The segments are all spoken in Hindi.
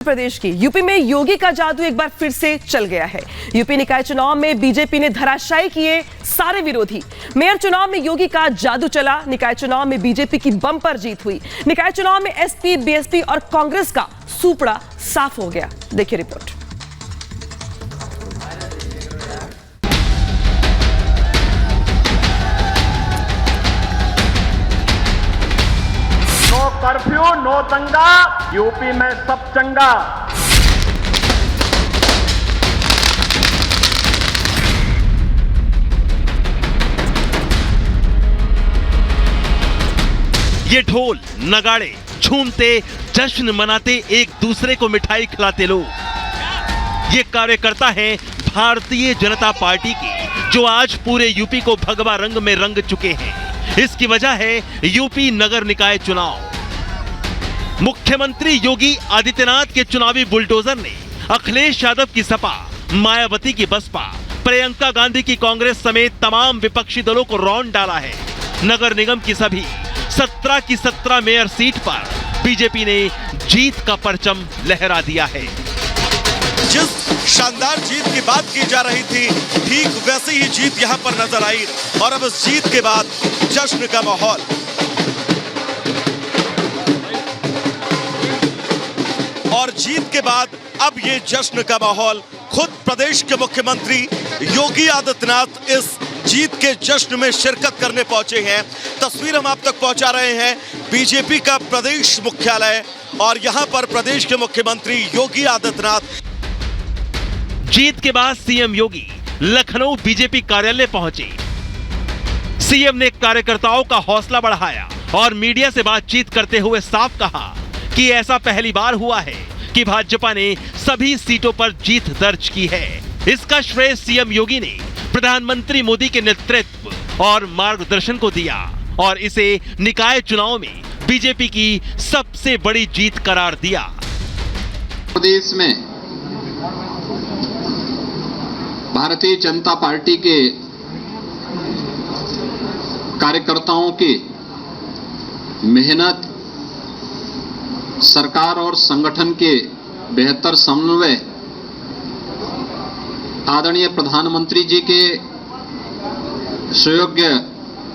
प्रदेश की यूपी में योगी का जादू एक बार फिर से चल गया है। यूपी निकाय चुनाव में बीजेपी ने धराशायी किए सारे विरोधी। मेयर चुनाव में योगी का जादू चला, निकाय चुनाव में बीजेपी की बम्पर जीत हुई। निकाय चुनाव में एसपी, बीएसपी और कांग्रेस का सूपड़ा साफ हो गया। देखिए रिपोर्ट। नो कर्फ्यू, नो दंगा, यूपी में सब चंगा। ये ढोल नगाड़े झूमते जश्न मनाते एक दूसरे को मिठाई खिलाते लोग, ये कार्यकर्ता हैं भारतीय जनता पार्टी की, जो आज पूरे यूपी को भगवा रंग में रंग चुके हैं। इसकी वजह है यूपी नगर निकाय चुनाव। मुख्यमंत्री योगी आदित्यनाथ के चुनावी बुलडोजर ने अखिलेश यादव की सपा, मायावती की बसपा, प्रियंका गांधी की कांग्रेस समेत तमाम विपक्षी दलों को रौंद डाला है। नगर निगम की सभी 17 की 17 मेयर सीट पर बीजेपी ने जीत का परचम लहरा दिया है। जिस शानदार जीत की बात की जा रही थी, ठीक वैसी ही जीत यहां पर नजर आई और अब इस जीत के बाद जश्न का माहौल। और जीत के बाद अब ये जश्न का माहौल, खुद प्रदेश के मुख्यमंत्री योगी आदित्यनाथ इस जीत के जश्न में शिरकत करने पहुंचे हैं। तस्वीर हम आप तक पहुंचा रहे हैं बीजेपी का प्रदेश मुख्यालय, और यहां पर प्रदेश के मुख्यमंत्री योगी आदित्यनाथ। जीत के बाद सीएम योगी लखनऊ बीजेपी कार्यालय पहुंचे। सीएम ने कार्यकर्ताओं का हौसला बढ़ाया और मीडिया से बातचीत करते हुए साफ कहा कि ऐसा पहली बार हुआ है कि भाजपा ने सभी सीटों पर जीत दर्ज की है। इसका श्रेय सीएम योगी ने प्रधानमंत्री मोदी के नेतृत्व और मार्गदर्शन को दिया और इसे निकाय चुनाव में बीजेपी की सबसे बड़ी जीत करार दिया। प्रदेश में भारतीय जनता पार्टी के कार्यकर्ताओं की मेहनत, सरकार और संगठन के बेहतर समन्वय, आदरणीय प्रधानमंत्री जी के सुयोग्य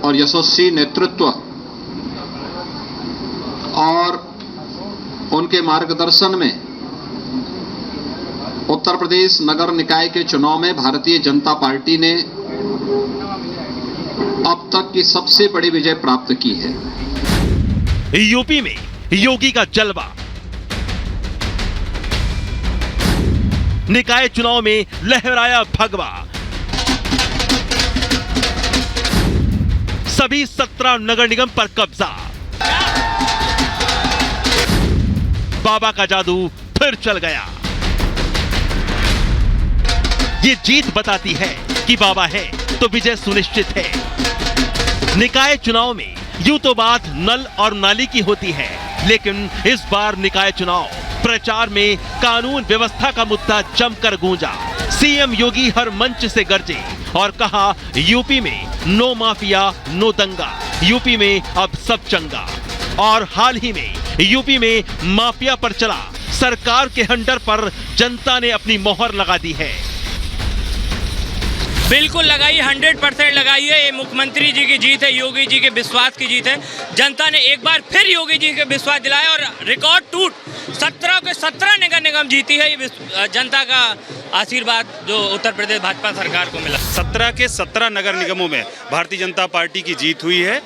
और यशस्वी नेतृत्व और उनके मार्गदर्शन में उत्तर प्रदेश नगर निकाय के चुनाव में भारतीय जनता पार्टी ने अब तक की सबसे बड़ी विजय प्राप्त की है। यूपी में योगी का जलवा, निकाय चुनाव में लहराया भगवा। सभी 17 नगर निगम पर कब्जा। बाबा का जादू फिर चल गया। ये जीत बताती है कि बाबा है तो विजय सुनिश्चित है। निकाय चुनाव में यूं तो बात नल और नाली की होती है, लेकिन इस बार निकाय चुनाव प्रचार में कानून व्यवस्था का मुद्दा जमकर गूंजा। सीएम योगी हर मंच से गरजे और कहा, यूपी में नो माफिया नो दंगा, यूपी में अब सब चंगा। और हाल ही में यूपी में माफिया पर चला सरकार के हंटर पर जनता ने अपनी मोहर लगा दी है। बिल्कुल लगाई, 100% लगाई है। ये मुख्यमंत्री जी की जीत है, योगी जी के विश्वास की जीत है। जनता ने एक बार फिर योगी जी के विश्वास दिलाया और रिकॉर्ड टूट 17 के 17 नगर निगम जीती है। ये जनता का आशीर्वाद जो उत्तर प्रदेश भाजपा सरकार को मिला। 17 के 17 नगर निगमों में भारतीय जनता पार्टी की जीत हुई है।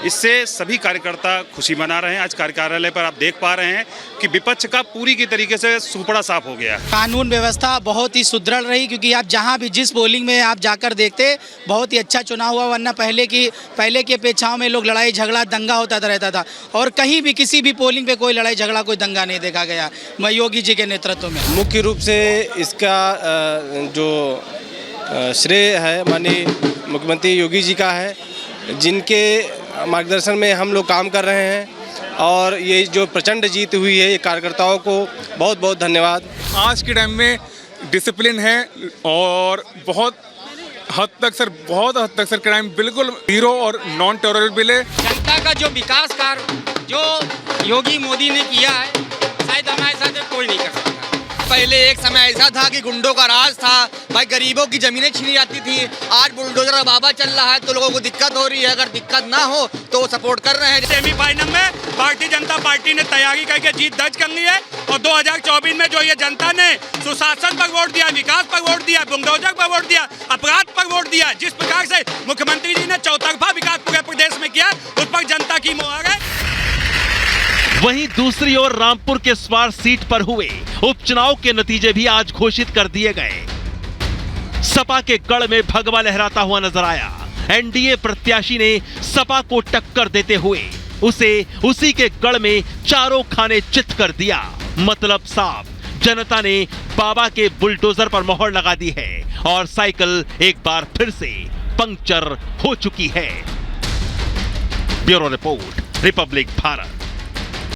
इससे सभी कार्यकर्ता खुशी मना रहे हैं। आज कार्यालय पर आप देख पा रहे हैं कि विपक्ष का पूरी की तरीके से सूपड़ा साफ हो गया। कानून व्यवस्था बहुत ही सुदृढ़ रही, क्योंकि आप जहां भी जिस पोलिंग में आप जाकर देखते बहुत ही अच्छा चुनाव हुआ। वरना पहले की अपेक्षाओं में लोग लड़ाई झगड़ा दंगा होता रहता था, और कहीं भी किसी भी पोलिंग पे कोई लड़ाई झगड़ा कोई दंगा नहीं देखा गया योगी जी के नेतृत्व में। मुख्य रूप से इसका जो श्रेय है माननीय मुख्यमंत्री योगी जी का है, जिनके मार्गदर्शन में हम लोग काम कर रहे हैं। और ये जो प्रचंड जीत हुई है, ये कार्यकर्ताओं को बहुत बहुत धन्यवाद। आज के टाइम में डिसिप्लिन है और बहुत हद तक सर क्राइम बिल्कुल जीरो और नॉन टेररेबल है। जनता का जो विकास कार्य जो योगी मोदी ने किया है, शायद हमारे साथ कोई नहीं कर सकता। पहले एक समय ऐसा था कि गुंडों का राज था, भाई गरीबों की जमीनें छीनी जाती थी। आज बुलडोजर का बाबा चल रहा है तो लोगों को दिक्कत हो रही है। अगर दिक्कत ना हो तो वो सपोर्ट कर रहे हैं। सेमीफाइनल में भारतीय जनता पार्टी ने तैयारी करके जीत दर्ज कर ली है और 2024 में जो ये जनता ने सुशासन पर वोट दिया, विकास पर वोट दिया, बुलडोजर पर वोट दिया, अपराध पर वोट दिया, जिस प्रकार से मुख्यमंत्री जी ने चौतरफा विकास पूरे प्रदेश में किया, उस पर जनता की मुहर है। वहीं दूसरी ओर रामपुर के स्वार सीट पर हुए उपचुनाव के नतीजे भी आज घोषित कर दिए गए। सपा के गढ़ में भगवा लहराता हुआ नजर आया। एनडीए प्रत्याशी ने सपा को टक्कर देते हुए उसे उसी के गढ़ में चारों खाने चित कर दिया। मतलब साफ, जनता ने बाबा के बुलडोजर पर मोहर लगा दी है और साइकिल एक बार फिर से पंक्चर हो चुकी है। Bureau report, Republic Bharat.